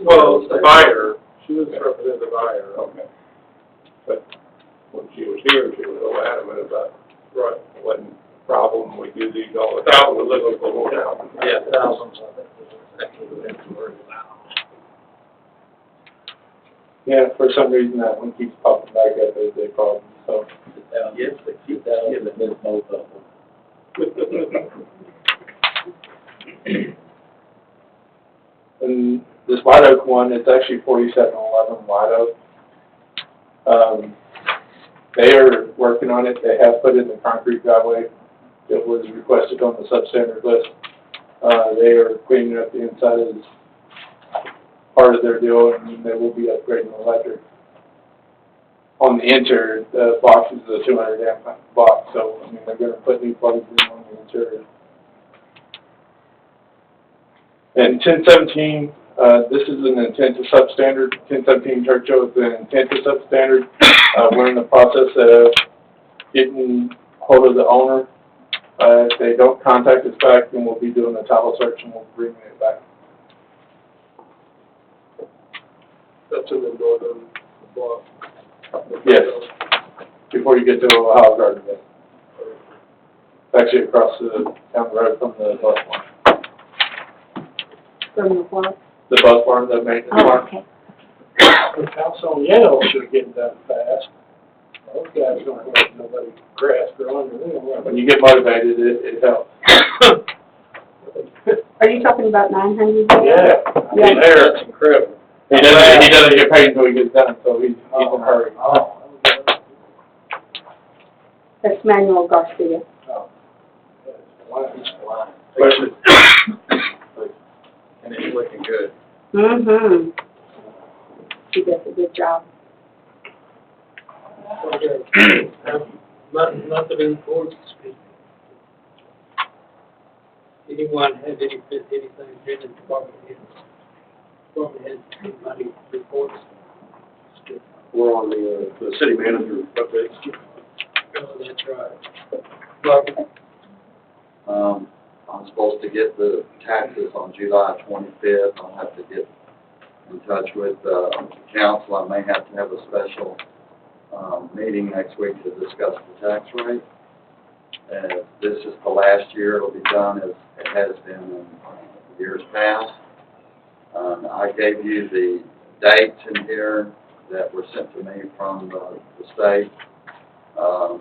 Well, the buyer, she was representing the buyer. Okay. But when she was here, she was so adamant about, Right. it wasn't a problem, we do these all the time, we're looking for more now. Yeah. Thousands, I think, was exactly what they were worried about. Yeah, for some reason that one keeps popping back up as a problem, so. Yes, they keep that in the middle both of them. And this White Oak one, it's actually 4711 White Oak. They are working on it. They have put in the concrete driveway that was requested on the substandard list. They are cleaning up the inside as part of their deal, and they will be upgrading the electric. On the interior, the box is a 200 amp box, so I mean they're going to put new plugs in on the interior. And 1017, this is an intent to substandard. 1017 Churchill is an intent to substandard. We're in the process of getting hold of the owner. If they don't contact us back, then we'll be doing a title search and we'll bring it back. That's in the northern block. Yes, before you get to Ohio Garden. It's actually across down the road from the bus barn. From the what? The bus barn, the maintenance Oh, barn. okay. The house on Yellow should get done fast. Those guys don't have nobody grass growing or anything. When you get motivated, it helps. Are you talking about 900? Yeah, I mean, there, that's incredible. He doesn't get paid until he gets done, so he's in a hurry. Oh, That's Manuel Garcia. oh. He's blind. Question. And it's looking good. Mm-hmm. He does a good job. Okay. Nothing in force to speak. Anyone have anything written department heads? Department heads, anybody reports? We're on the city manager updates. Oh, that's right. Barbara? I'm supposed to get the taxes on July 25th. I'll have to get in touch with the council. I may have to have a special meeting next week to discuss the tax rate. This is the last year it'll be done as it has been in years past. I gave you the dates in here that were sent to me from the state. Of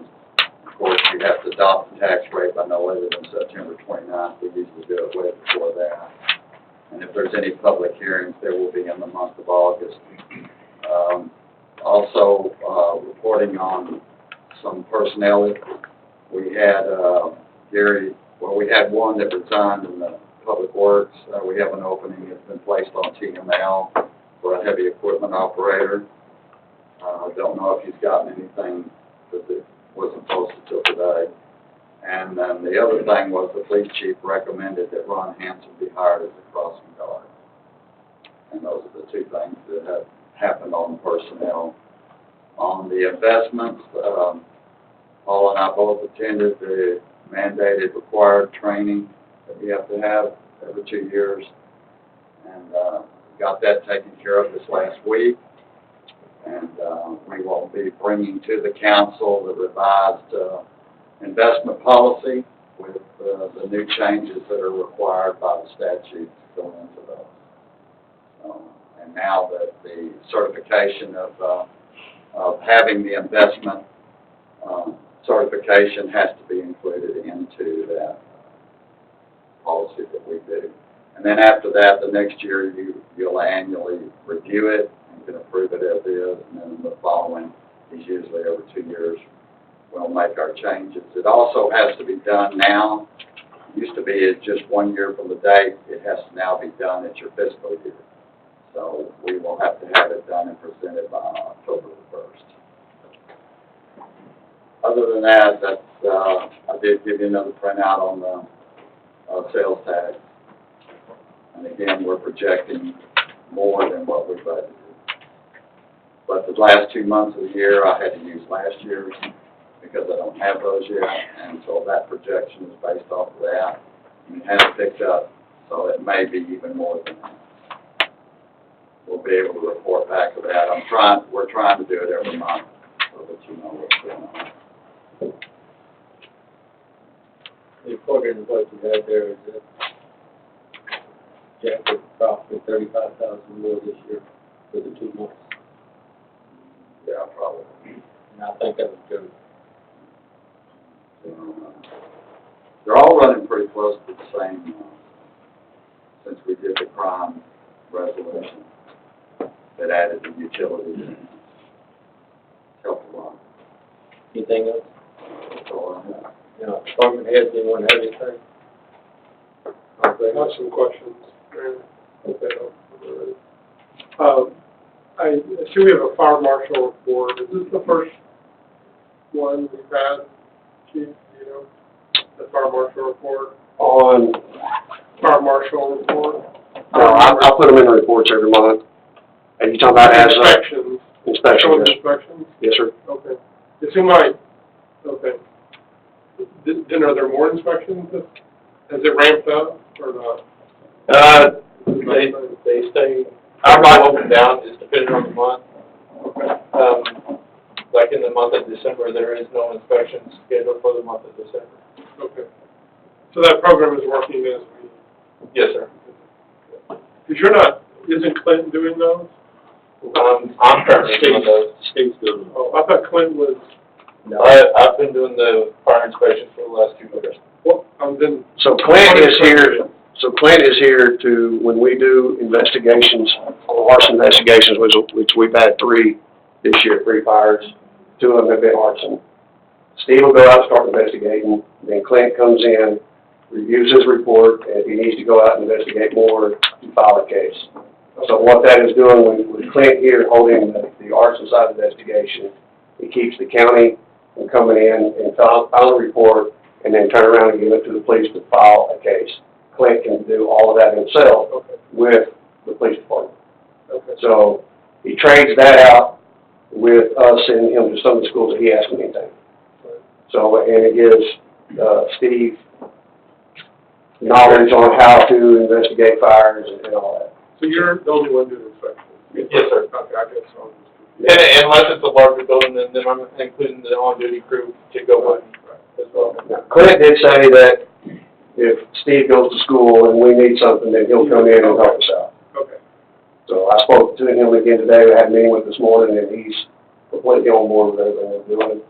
course, you have to adopt the tax rate by no later than September 29th. We usually do it way before that. And if there's any public hearings, there will be in the month of August. Also, reporting on some personnel. We had we had one that resigned in the Public Works. We have an opening that's been placed on TML for a heavy equipment operator. I don't know if he's gotten anything because it wasn't posted till today. And then the other thing was the police chief recommended that Ron Hanson be hired as a crossing guard. And those are the two things that have happened on personnel. On the investments, Paul and I both attended the mandated required training that we have to have every 2 years. And got that taken care of this last week. And we will be bringing to the council the revised investment policy with the new changes that are required by the statutes going into those. And now that the certification of having the investment certification has to be included into that policy that we do. And then after that, the next year you'll annually review it and can approve it as is, and then the following is usually every 2 years we'll make our changes. It also has to be done now. It used to be just 1 year from the date. It has to now be done at your fiscal year. So we will have to have it done and presented by October the 1st. Other than that, I did give you another printout on the sales tax. And again, we're projecting more than what we budgeted. But the last 2 months of the year, I had to use last year's because I don't have those yet. And so that projection is based off of that. And it has picked up, so it may be even more than that. be able to report back to that. We're trying to do it every month, so that you know what's going on. The according to what you had there is that Jack would profit $35,000 more this year for the 2 months. Yeah, probably. And I think that was good. They're all running pretty close to the same, since we did the crime resolution that added the utilities. Helped a lot. Anything else? That's all I have. You know, department heads, anyone have anything? I have some questions. Okay. I see we have a fire marshal report. Is this the first one we've had, Chief, you know, the fire marshal report? On, Fire marshal report? no, I put them in reports every month. Are you talking about as Inspections. inspection? Showing Yes. inspections? Yes, sir. Okay. It seemed like, okay. Then are there more inspections? Has it ramped up or not? They stay, I write up and down, it's depending on the month. Like in the month of December, there is no inspection scheduled for the month of December. Okay. So that program is working as we, Yes, sir. because you're not, isn't Clinton doing those? I'm currently doing those. State's doing it. Oh, I thought Clinton was, I've been doing the fire inspections for the last 2 years. well, then. So Clint is here, to, when we do investigations, arson investigations, which we've had 3 this year, 3 fires. 2 of them have been arson. Steve will go out and start investigating, then Clint comes in, reviews his report, and if he needs to go out and investigate more, he file a case. So what that is doing, with Clint here holding the arson side investigation, it keeps the county from coming in and file a report, and then turn around and give it to the police to file a case. Clint can do all of that himself Okay, with the police department. okay. So he trades that out with us sending him to some of the schools that he asks me anything. So, and it gives Steve knowledge on how to investigate fires and all that. So you're the only one doing inspections? Yes, sir. Okay, I guess so. And unless it's a larger building, then I'm including the on-duty crew to go with as well. Now, Clint did say that if Steve goes to school and we need something, then he'll come in and help us out. Okay, So I spoke to him again today, we had a meeting with this morning, and he's completely on board with everything we're doing,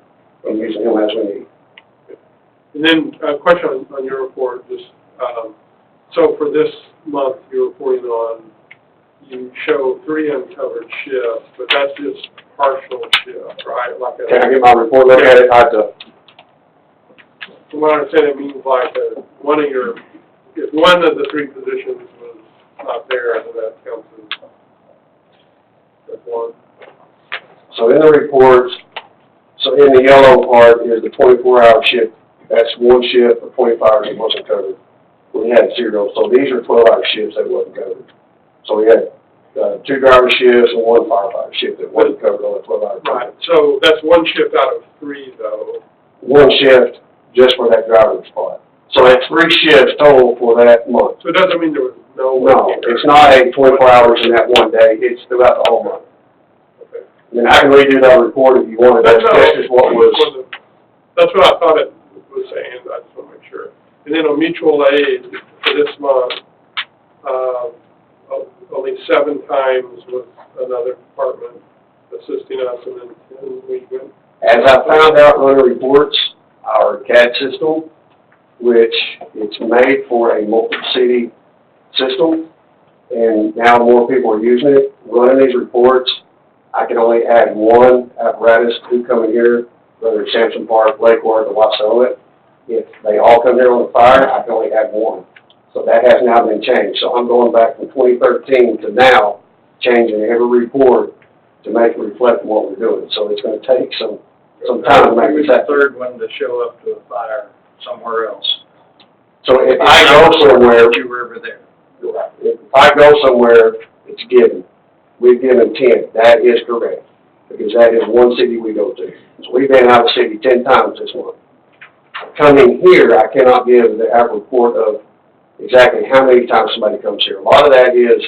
and using him as we need. and then a question on your report, just, so for this month, you're reporting on, you show 3 uncovered shifts, but that's just partial shifts, right? Like a. Can I get my report, look at it? I have to, From what I understand, it means like one of your, if one of the 3 positions was not there, then that counts as one. so in the reports, so in the yellow part is the 24-hour shift. That's one shift for 24 hours that wasn't covered. We had 0, so these are 12-hour shifts that wasn't covered. So we had 2 driver shifts and 1 firefighter shift that wasn't covered on the 12-hour. Right, so that's 1 shift out of 3, though. 1 shift just for that driver spot. So that's 3 shifts total for that month. So it doesn't mean there was no. No, it's not a 24 hours in that one day, it's throughout the whole month. Okay. I mean, I can redo that report if you want, that's just what was. That's what I thought it was saying, I just want to make sure. And then on mutual aid for this month, only 7 times was another department assisting us, and then 10 we went. As I found out on the reports, our CAD system, which it's made for a multi-city system, and now more people are using it, running these reports, I can only add 1 apparatus to come in here, whether it's Sampson Park, Lake Worth, or Wassaoit. If they all come here on the fire, I can only add 1. So that has now been changed. So I'm going back from 2013 to now, changing every report to make it reflect what we're doing. So it's going to take some time to make it the happen. 3rd one to show up to a fire somewhere else. So if I go somewhere, You were ever there. if I go somewhere, it's given. We've given 10. That is correct, because that is one city we go to. So we've been out of the city 10 times this month. Coming here, I cannot give the report of exactly how many times somebody comes here. A lot of that is